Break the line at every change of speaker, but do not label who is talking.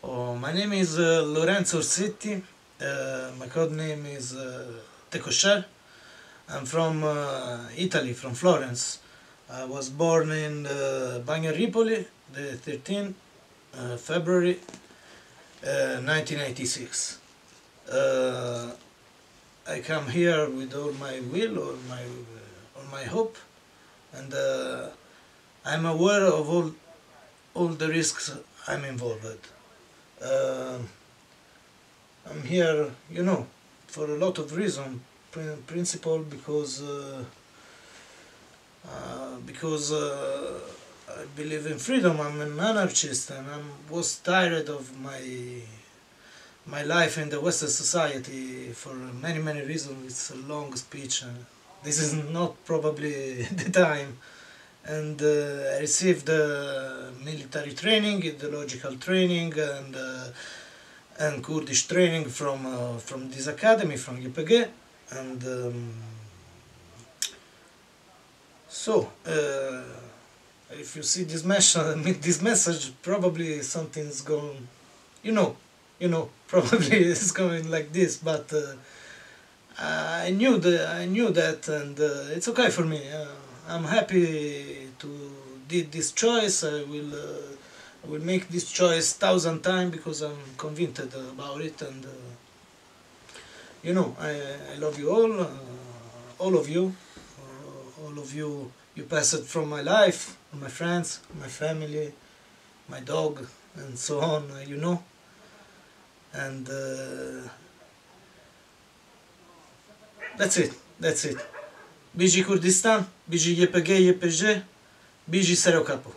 Oh, my name is Lorenzo Orsetti. My code name is Tekosher. I'm from Italy, from Florence. I was born in Bagno Ripoli, the 13th February 1986. I come here with all my will, all my hope, and I'm aware of all the risks I'm involved. Uh, I'm here, for a lot of reasons. Principle because I believe in freedom. I'm an anarchist, and I was tired of my life in the Western society for many reasons. It's a long speech, and this is not probably the time. And I received military training, ideological training, and Kurdish training from this academy, from YPG. And if you see this message, probably something's going, probably it's going like this. But I knew that, and it's okay for me. I'm happy to did this choice. I will make this choice 1,000 times because I'm convinced about it, and I love you all of you, all of you. You passed from my life, my friends, my family, my dog, and so on. And that's it. That's it. Biji Kurdistan, Biji YPG, YPG, Biji Serokapo.